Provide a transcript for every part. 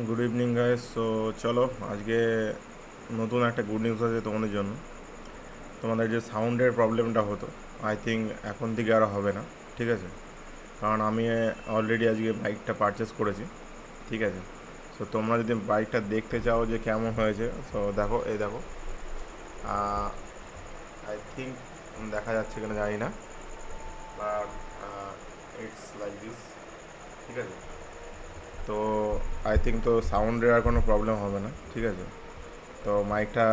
Good evening guys. So চলো আজকে নতুন একটা গুড নিউজ আছে তোমাদের জন্য। তোমাদের যে সাউন্ডের প্রবলেমটা হতো, আই থিঙ্ক এখন থেকে আর হবে না। ঠিক আছে, কারণ আমি অলরেডি আজকে বাইকটা পারচেস করেছি। ঠিক আছে, সো তোমরা যদি বাইকটা দেখতে চাও যে কেমন হয়েছে, সো দেখো, এই দেখো। আই থিঙ্ক দেখা যাচ্ছে কিনা জানি না, বাট ইটস লাইক দিস। ঠিক আছে, তো আই থিঙ্ক তো সাউন্ডের আর কোনো প্রবলেম হবে না। ঠিক আছে, তো মাইকটা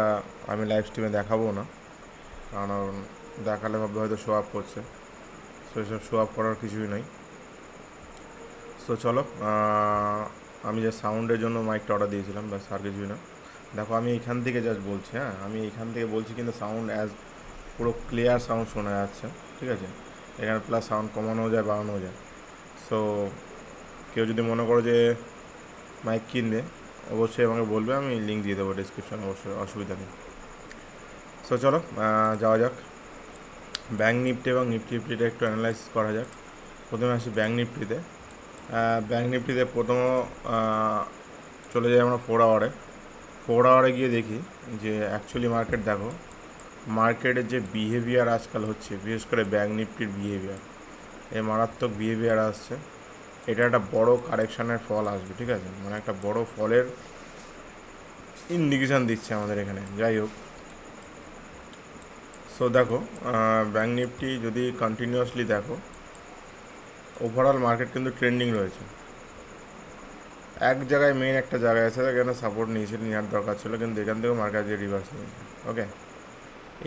আমি লাইভ স্ট্রিমে দেখাবো না, কারণ দেখালে ভাববে হয়তো শো আপ করছে। সো এসব শো আপ করার কিছুই নাই। সো চলো, আমি যে সাউন্ডের জন্য মাইকটা অর্ডার দিয়েছিলাম, ব্যাস আর কিছুই না। দেখো আমি এইখান থেকে জাস্ট বলছি, হ্যাঁ আমি এইখান থেকে বলছি, কিন্তু সাউন্ড পুরো ক্লিয়ার সাউন্ড শোনা যাচ্ছে। ঠিক আছে, এখানে প্লাস সাউন্ড কমানোও যায়, বাড়ানোও যায়। সো কেউ যদি মনে করো যে মাইক কিনবে, অবশ্যই আমাকে বলবে, আমি লিঙ্ক দিয়ে দেবো ডিসক্রিপশনে, অবশ্যই অসুবিধা নেই। সো চলো যাওয়া যাক। ব্যাঙ্ক নিফটি এবং নিফটি ফিফটিটা একটু অ্যানালাইসিস করা যাক। প্রথমে আসি ব্যাঙ্ক নিফটিতে। ব্যাঙ্ক নিফটিতে প্রথম চলে যাই আমরা 4 আওয়ারে। 4 আওয়ারে গিয়ে দেখি যে অ্যাকচুয়ালি মার্কেট, দেখো মার্কেটের যে বিহেভিয়ার আজকাল হচ্ছে, বিশেষ করে ব্যাঙ্ক নিফটির বিহেভিয়ার, এই মারাত্মক বিহেভিয়ার আসছে। এটা একটা বড় কারেকশানের ফল আসবে। ঠিক আছে, মানে একটা বড় ফলের ইন্ডিকেশান দিচ্ছে আমাদের এখানে। যাই হোক, সো দেখো ব্যাঙ্ক নিফটি যদি কন্টিনিউয়াসলি দেখো, ওভারঅল মার্কেট কিন্তু ট্রেন্ডিং রয়েছে। এক জায়গায় মেন একটা জায়গায় আছে, এখানে সাপোর্ট নিয়েছিল, নেওয়ার দরকার ছিল, কিন্তু এখান থেকেও মার্কেট আজকে রিভার্স নিয়েছে। ওকে,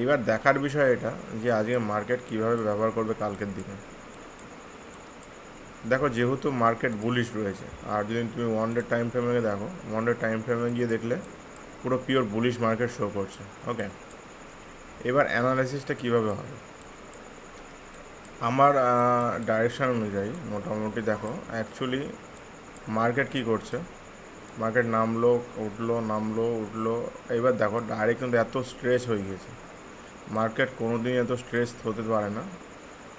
এবার দেখার বিষয় এটা যে আজকে মার্কেট কীভাবে ব্যবহার করবে কালকের দিনে। দেখো যেহেতু মার্কেট বুলিশ রয়েছে, আর যদি তুমি ওয়ান ডে টাইম ফ্রেমে দেখো, ওয়ান ডে টাইম ফ্রেমে গিয়ে দেখলে পুরো পিওর বুলিশ মার্কেট শো করছে। ওকে, এবার অ্যানালাইসিসটা কীভাবে হবে আমার ডাইরেকশান অনুযায়ী মোটামুটি দেখো অ্যাকচুয়ালি মার্কেট কী করছে। মার্কেট নামলো উঠলো, নামলো উঠলো। এবার দেখো ডাইরেক্ট কিন্তু এত স্ট্রেস হয়ে গিয়েছে। মার্কেট কোনো দিন এত স্ট্রেস হতে পারে না,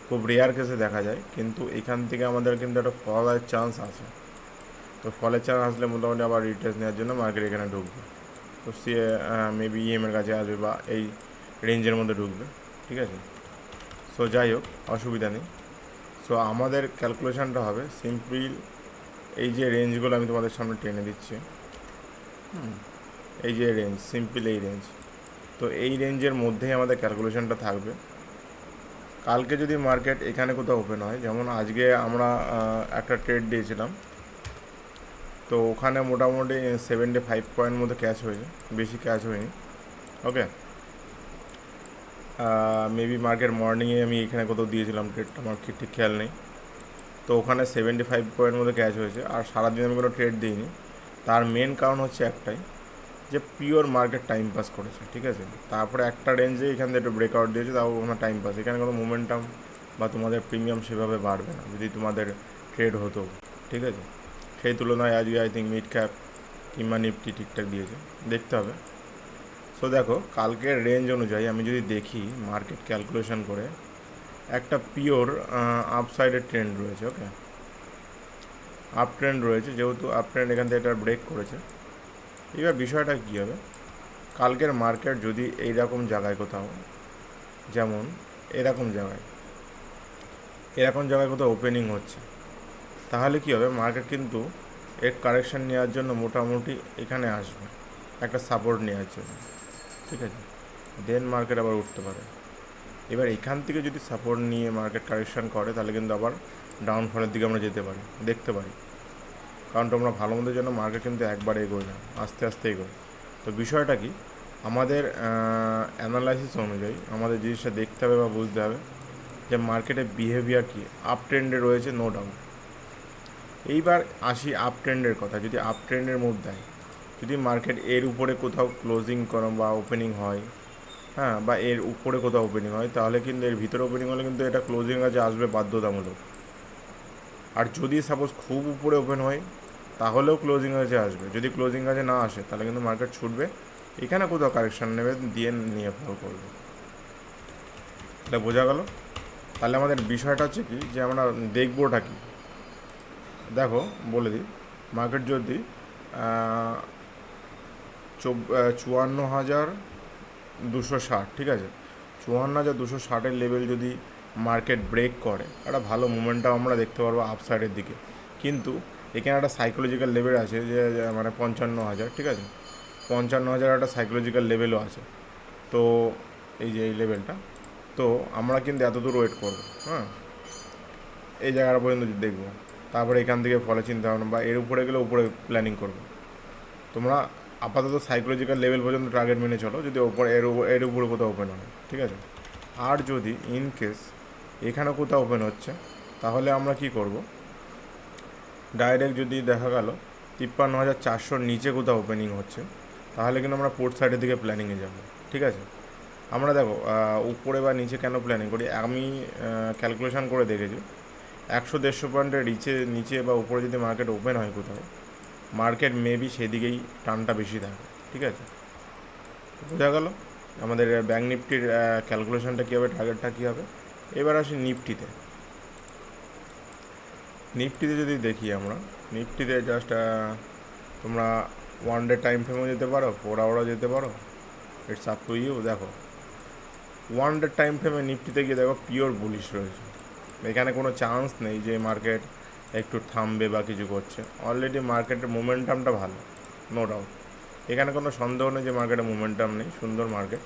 খুব রেয়ার কেসে দেখা যায়। কিন্তু এখান থেকে আমাদের কিন্তু একটা ফলের চান্স আছে। তো ফলের চান্স আসলে মোটামুটি আবার রিটেস্ট নেওয়ার জন্য মার্কেট এখানে ঢুকবে। তো সে মেবি ইএমের কাছে আসবে বা এই রেঞ্জের মধ্যে ঢুকবে। ঠিক আছে, সো যাই হোক, অসুবিধা নেই। সো আমাদের ক্যালকুলেশানটা হবে সিম্পল। এই যে রেঞ্জগুলো আমি তোমাদের সামনে টেনে দিচ্ছি, এই যে রেঞ্জ, সিম্পল এই রেঞ্জ, তো এই রেঞ্জের মধ্যেই আমাদের ক্যালকুলেশানটা থাকবে। কালকে যদি মার্কেট এখানে কোথাও ওপেন হয়, যেমন আজকে আমরা একটা ট্রেড দিয়েছিলাম, তো ওখানে মোটামুটি 75 পয়েন্ট মতো ক্যাচ হয়েছে, বেশি ক্যাচ হয়নি। ওকে, মেবি মার্কেট মর্নিংয়ে আমি এখানে কোথাও দিয়েছিলাম ট্রেডটা, আমার ঠিক খেয়াল নেই। তো ওখানে 75 পয়েন্ট মতো ক্যাচ হয়েছে, আর সারাদিন আমি কোনো ট্রেড দিইনি। তার মেন কারণ হচ্ছে একটাই, যে পিওর মার্কেট টাইম পাস করেছে। ঠিক আছে, তারপরে একটা রেঞ্জে এখান থেকে একটু ব্রেকআউট দিয়েছে, তাও ওখানে টাইম পাস, এখানে কোনো মোমেন্টাম বা তোমাদের প্রিমিয়াম সেভাবে বাড়বে না যদি তোমাদের ট্রেড হতো। ঠিক আছে, সেই তুলনায় আজকে আই থিঙ্ক মিড ক্যাপ কিংবা নিফটি ঠিকঠাক দিয়েছে, দেখতে হবে। সো দেখো কালকের রেঞ্জ অনুযায়ী আমি যদি দেখি মার্কেট ক্যালকুলেশন করে, একটা পিওর আপসাইডের ট্রেন্ড রয়েছে। ওকে, আপ ট্রেন্ড রয়েছে, যেহেতু আপ ট্রেন্ড এখান থেকে এটা ব্রেক করেছে। এবার বিষয়টা কী হবে, কালকের মার্কেট যদি এইরকম জায়গায় কোথাও, যেমন এরকম জায়গায়, এরকম জায়গায় কোথাও ওপেনিং হচ্ছে, তাহলে কী হবে, মার্কেট কিন্তু এর কারেকশান নেওয়ার জন্য মোটামুটি এখানে আসবে একটা সাপোর্ট নেওয়ার জন্য। ঠিক আছে, দেন মার্কেট আবার উঠতে পারে। এবার এখান থেকে যদি সাপোর্ট নিয়ে মার্কেট কারেকশান করে, তাহলে কিন্তু আবার ডাউনফলের দিকে আমরা যেতে পারি, দেখতে পারি। কারণ তোমরা ভালো মন্দের জন্য মার্কেট কিন্তু একবারে এগোয় না, আস্তে আস্তে এগোয়। তো বিষয়টা কি, আমাদের অ্যানালাইসিস অনুযায়ী আমাদের জিনিসটা দেখতে হবে বা বুঝতে হবে যে মার্কেটের বিহেভিয়ার কী। আপ ট্রেন্ডে রয়েছে, নো ডাউট। এইবার আসি আপ ট্রেন্ডের কথা। যদি আপ ট্রেন্ডের মধ্যে যদি মার্কেট এর উপরে কোথাও ক্লোজিং করো বা ওপেনিং হয়, হ্যাঁ, বা এর উপরে কোথাও ওপেনিং হয়, তাহলে কিন্তু এর ভিতরে ওপেনিং হলে কিন্তু এটা ক্লোজিং কাছে আসবে বাধ্যতামূলক। আর যদি সাপোজ খুব উপরে ওপেন হয়, তাহলেও ক্লোজিং কাছে আসবে। যদি ক্লোজিং কাছে না আসে, তাহলে কিন্তু মার্কেট ছুটবে, এখানে কোথাও কারেকশান নেবে, দিয়ে নিয়ে ফল করবে। এটা বোঝা গেল। তাহলে আমাদের বিষয়টা হচ্ছে কি, যে আমরা দেখবোটা কি। দেখো বলে দিই, মার্কেট যদি চুয়ান্ন হাজার 260, ঠিক আছে। 54,260-এর লেভেল যদি মার্কেট ব্রেক করে, একটা ভালো মুভমেন্টটাও আমরা দেখতে পারবো আপসাইডের দিকে। কিন্তু এখানে একটা সাইকোলজিক্যাল লেভেল আছে যে মানে 55,000, ঠিক আছে। 55,000 একটা সাইকোলজিক্যাল লেভেলও আছে। তো এই যে এই লেভেলটা, তো আমরা কিন্তু এত দূর ওয়েট করবো, হ্যাঁ, এই জায়গাটা পর্যন্ত দেখবো। তারপরে এখান থেকে ফলে চিন্তা ভাবনা বা এর উপরে গেলে উপরে প্ল্যানিং করবো। তোমরা আপাতত সাইকোলজিক্যাল লেভেল পর্যন্ত টার্গেট মেনে চলো, যদি ওপর এর উপরে কোথাও ওপেন হয়, ঠিক আছে। আর যদি ইন কেস এখানে কোথাও ওপেন হচ্ছে, তাহলে আমরা কি করব, ডাইরেক্ট যদি দেখা গেল 53,400-র নিচে কোথাও ওপেনিং হচ্ছে, তাহলে কিন্তু আমরা পোর্ট সাইডের দিকে প্ল্যানিংয়ে যাব, ঠিক আছে। আমরা দেখো উপরে বা নিচে কেন প্ল্যানিং করি, আমি ক্যালকুলেশন করে দেখেছি 100-150 পয়েন্টের নিচে বা উপরে যদি মার্কেট ওপেন হয় কোথাও, মার্কেট মেবি সেদিকেই টানটা বেশি থাকে, ঠিক আছে। বোঝা গেল আমাদের ব্যাঙ্ক নিফটির ক্যালকুলেশনটা কী হবে, টার্গেটটা কী হবে। এবার আসি নিফটিতে। যদি দেখি আমরা, নিফটিতে জাস্ট তোমরা 1 ডে টাইম ফ্রেমও যেতে পারো, 4 আওয়ারও যেতে পারো, ইটস আপ টু ইউ। দেখো 1 ডে টাইম ফ্রেমে নিফটিতে গিয়ে দেখো পিওর বুলিশ রয়েছে, এখানে কোনো চান্স নেই যে মার্কেট একটু থামবে বা কিছু করছে। অলরেডি মার্কেটের মোমেন্টামটা ভালো, নো ডাউট, এখানে কোনো সন্দেহ নেই যে মার্কেটের মোমেন্টাম নেই, সুন্দর মার্কেট,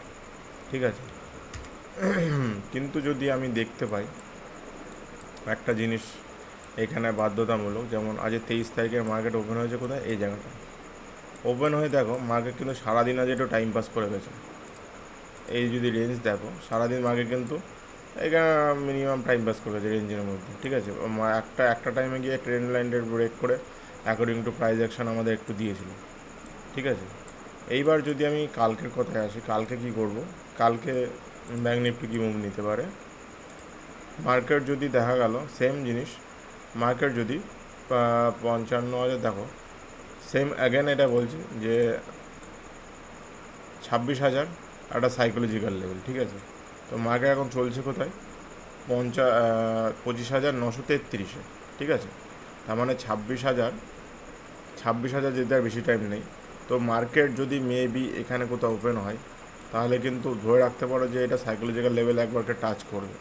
ঠিক আছে। কিন্তু যদি আমি দেখতে পাই একটা জিনিস এখানে বাধ্যতামূলক, যেমন আজ 23 তারিখের মার্কেট ওপেন হয়েছে কোথায়, এই জায়গাটা ওপেন হয়ে দেখো মার্কেট কিন্তু সারাদিন আজ একটু টাইম পাস করে গেছে। এই যদি রেঞ্জ দেখো, সারাদিন মার্কেট কিন্তু এখানে মিনিমাম টাইম পাস করে গেছে রেঞ্জের মধ্যে, ঠিক আছে। একটা টাইমে গিয়ে ট্রেন্ড লাইনের ব্রেক করে অ্যাকর্ডিং টু প্রাইস অ্যাকশন আমাদের একটু দিয়েছিল, ঠিক আছে। এইবার যদি আমি কালকের কথায় আসি, কালকে কি করব, কালকে ব্যাঙ্ক নিফটি কী মুভ নিতে পারে। মার্কেট যদি দেখা গেল সেম জিনিস, মার্কেট যদি 55,000, দেখো সেম অ্যাগেন এটা বলছি যে 26,000 একটা সাইকোলজিক্যাল লেভেল, ঠিক আছে। তো মার্কেট এখন চলছে কোথায়, 25,933-এ, ঠিক আছে। তার মানে 26,000 যেতে আর বেশি টাইম নেই। তো মার্কেট যদি মেবি এখানে কোথাও ওপেন হয়, তাহলে কিন্তু ধরে রাখতে পারো যে এটা সাইকোলজিক্যাল লেভেল একবারকে টাচ করবে।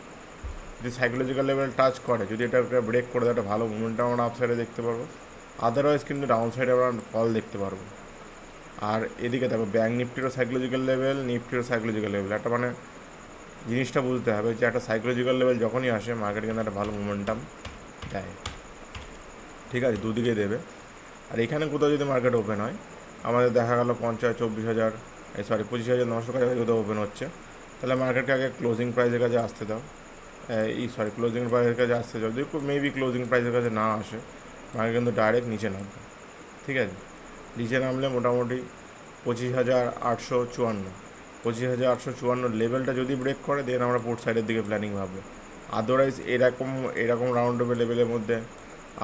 যদি সাইকোলজিক্যাল লেভেল টাচ করে, যদি এটা ব্রেক করে দেয়, একটা ভালো মুভমেন্ট আমরা আপসাইডে দেখতে পারবো। আদারওয়াইজ কিন্তু ডাউন সাইডে আমরা ফল দেখতে পারবো। আর এদিকে দেখো ব্যাঙ্ক নিফটিরও সাইকোলজিক্যাল লেভেল, নিফটিরও সাইকোলজিক্যাল লেভেল, একটা মানে জিনিসটা বুঝতে হবে যে একটা সাইকোলজিক্যাল লেভেল যখনই আসে, মার্কেট কিন্তু একটা ভালো মোমেন্টাম দেয়, ঠিক আছে, দুদিকে দেবে। আর এখানে কোথাও যদি মার্কেট ওপেন হয়, আমাদের দেখা গেল 25,900 কাছাকাছি কোথাও ওপেন হচ্ছে, তাহলে মার্কেটকে আগে ক্লোজিং প্রাইসের কাছে আসতে দাও। ক্লোজিং প্রাইসের কাছে আসতে দাও। যদি মেবি ক্লোজিং প্রাইসের কাছে না আসে, মার্কেট কিন্তু ডাইরেক্ট নিচে নামবে, ঠিক আছে। নিচে নামলে মোটামুটি 25,854 লেভেলটা যদি ব্রেক করে, দেন আমরা পোর্ট সাইডের দিকে প্ল্যানিং ভাববো। আদারওয়াইজ এরকম রাউন্ড অফ লেভেলের মধ্যে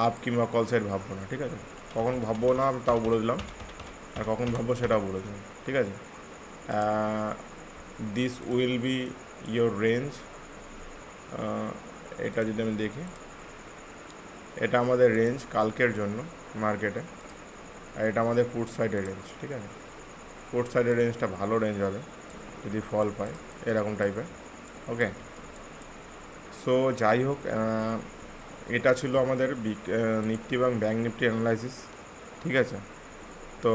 আপ কিংবা কল সাইড ভাববো না, ঠিক আছে। কখন ভাববো না তাও বলে দিলাম, আর কখন ভাববো সেটাও বলে দিলাম, ঠিক আছে। This will be your range. এটা যদি আমি দেখি, এটা আমাদের রেঞ্জ কালকের জন্য মার্কেটে, আর এটা আমাদের পুট সাইডের রেঞ্জ, ঠিক আছে। পুট সাইডের রেঞ্জটা ভালো রেঞ্জ হবে যদি ফল পায় এরকম টাইপের, ওকে। সো যাই হোক, এটা ছিল আমাদের নিফটি এবং ব্যাঙ্ক নিফটি অ্যানালাইসিস, ঠিক আছে। তো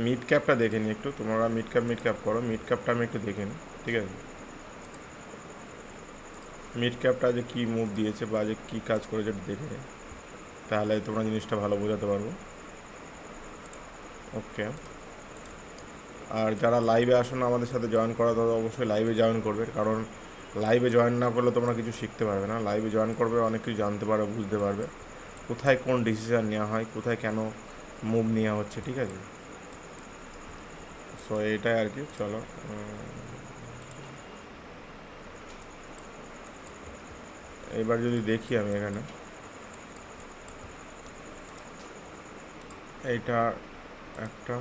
মিড ক্যাপটা দেখে নিই একটু, তোমরা মিড ক্যাপ করো, মিড ক্যাপটা আমি একটু দেখে নিই, ঠিক আছে। মিড ক্যাপটা যে কী মুভ দিয়েছে বা যে কী কাজ করেছে একটু দেখে নিই, তাহলে তোমরা জিনিসটা ভালো বোঝাতে পারবো, ওকে। আর যারা লাইভে আসো না আমাদের সাথে জয়েন করা, তারা অবশ্যই লাইভে জয়েন করবে, কারণ লাইভে জয়েন না করলে তোমরা কিছু শিখতে পারবে না। লাইভে জয়েন করবে, অনেক কিছু জানতে পারবে, বুঝতে পারবে কোথায় কোন ডিসিশান নেওয়া হয়, কোথায় কেন মুভ নেওয়া হচ্ছে, ঠিক আছে। সো এটাই আর কি, চলো। এবার যদি দেখি আমি এখানে, এইটা একটা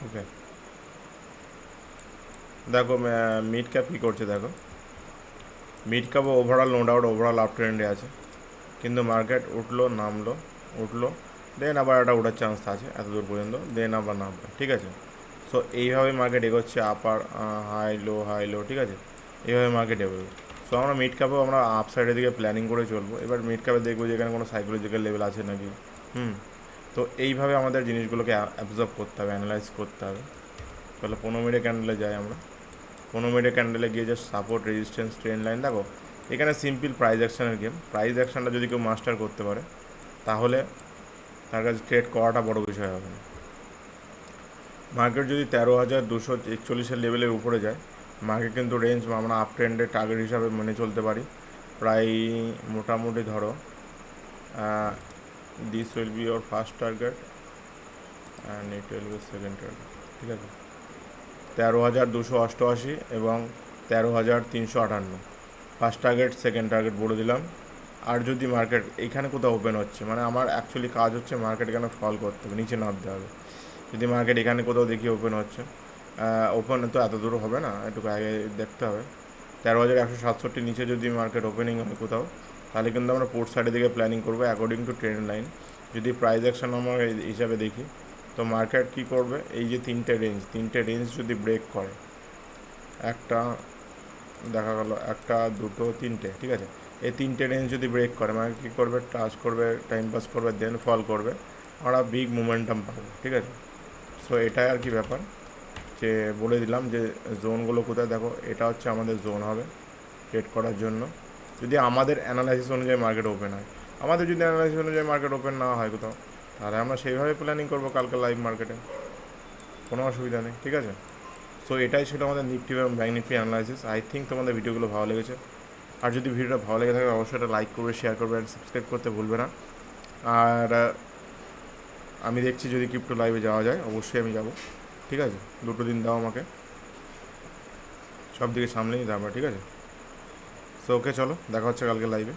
ওকে, দেখো মিড ক্যাপ কী করছে দেখো, মিড ক্যাপও overall no doubt overall up ট্রেন্ডে আছে, কিন্তু মার্কেট উঠলো নামলো, উঠলো, দেন আবার একটা ওঠার চান্স আছে এত দূর পর্যন্ত, দেন আবার নামবে, ঠিক আছে। সো এইভাবে মার্কেট এগোচ্ছে, আপার হাই লো, ঠিক আছে, এইভাবে মার্কেট এগোবে। সো আমরা মিড ক্যাপেও আমরা আপ সাইডের দিকে প্ল্যানিং করে চলবো। এবার মিড ক্যাপে দেখবো যে এখানে কোনো সাইকোলজিক্যাল লেভেল আছে নাকি। তো এইভাবে আমাদের জিনিসগুলোকে অ্যাবজর্ব করতে হবে, অ্যানালাইজ করতে হবে। তাহলে 15 মিনিটের ক্যান্ডেলে যাই আমরা। 15 মিনিটের ক্যান্ডেলে গিয়ে just support resistance trend line দেখো, এখানে সিম্পল প্রাইস অ্যাকশনের গেম। প্রাইস অ্যাকশনটা যদি কেউ মাস্টার করতে পারে তাহলে তার কাছে ট্রেড করাটা বড় বিষয় হবে না। মার্কেট যদি 13,241 লেভেলের উপরে যায়, মার্কেট কিন্তু রেঞ্জ আমরা আপ ট্রেন্ডের টার্গেট হিসাবে মেনে চলতে পারি। প্রায় মোটামুটি ধরো this will be your first target and it will be second target, ঠিক আছে। 13,288 এবং 13,358 ফার্স্ট টার্গেট, সেকেন্ড টার্গেট বলে দিলাম। আর যদি মার্কেট এইখানে কোথাও ওপেন হচ্ছে, মানে আমার অ্যাকচুয়ালি কাজ হচ্ছে মার্কেট এখানে ফল করতে হবে, নিচে নামতে হবে। যদি মার্কেট এখানে কোথাও দেখি ওপেন হচ্ছে, ওপেন তো এত দূর হবে না, একটু আগে দেখতে হবে। 13,167 নিচে যদি মার্কেট ওপেনিং হয় কোথাও, তাহলে কিন্তু আমরা পোর্ট সাইডের দিকে প্ল্যানিং করবো অ্যাকর্ডিং টু ট্রেন্ড লাইন। যদি প্রাইস অ্যাকশন আমরা হিসাবে দেখি, তো মার্কেট কী করবে, এই যে তিনটে রেঞ্জ যদি ব্রেক করে, একটা দেখা গেল, একটা দুটো তিনটে, ঠিক আছে, এই তিনটে রেঞ্জ যদি ব্রেক করে মানে কী করবে, টাচ করবে, টাইম পাস করবে, দেন ফল করবে, আমরা বিগ মোমেন্টাম পাবো, ঠিক আছে। সো এটাই আর কি ব্যাপার, যে বলে দিলাম যে জোনগুলো কোথায়। দেখো এটা হচ্ছে আমাদের জোন হবে ট্রেড করার জন্য, যদি আমাদের অ্যানালাইসিস অনুযায়ী মার্কেট ওপেন হয়। আমাদের যদি অ্যানালাইসিস অনুযায়ী মার্কেট ওপেন না হয় কোথাও, তাহলে আমরা সেইভাবে প্ল্যানিং করবো কালকে লাইভ মার্কেটে, কোনো অসুবিধা নেই, ঠিক আছে। সো এটাই ছিল আমাদের নিফটি এবং bank Nifty analysis. I think তোমাদের ভিডিওগুলো ভালো লেগেছে। আর যদি ভিডিওটা ভালো লেগে থাকে অবশ্যই এটা লাইক করবে, শেয়ার করবে, আর সাবস্ক্রাইব করতে ভুলবে না। আর আমি দেখছি যদি ক্রিপ্টো লাইভে যাওয়া যায় অবশ্যই আমি যাব, ঠিক আছে। 2 দিন দাও আমাকে, সব দিকে সামলে নিতে আমরা, ঠিক আছে। সো ওকে, চলো দেখা হচ্ছে কালকে লাইভে।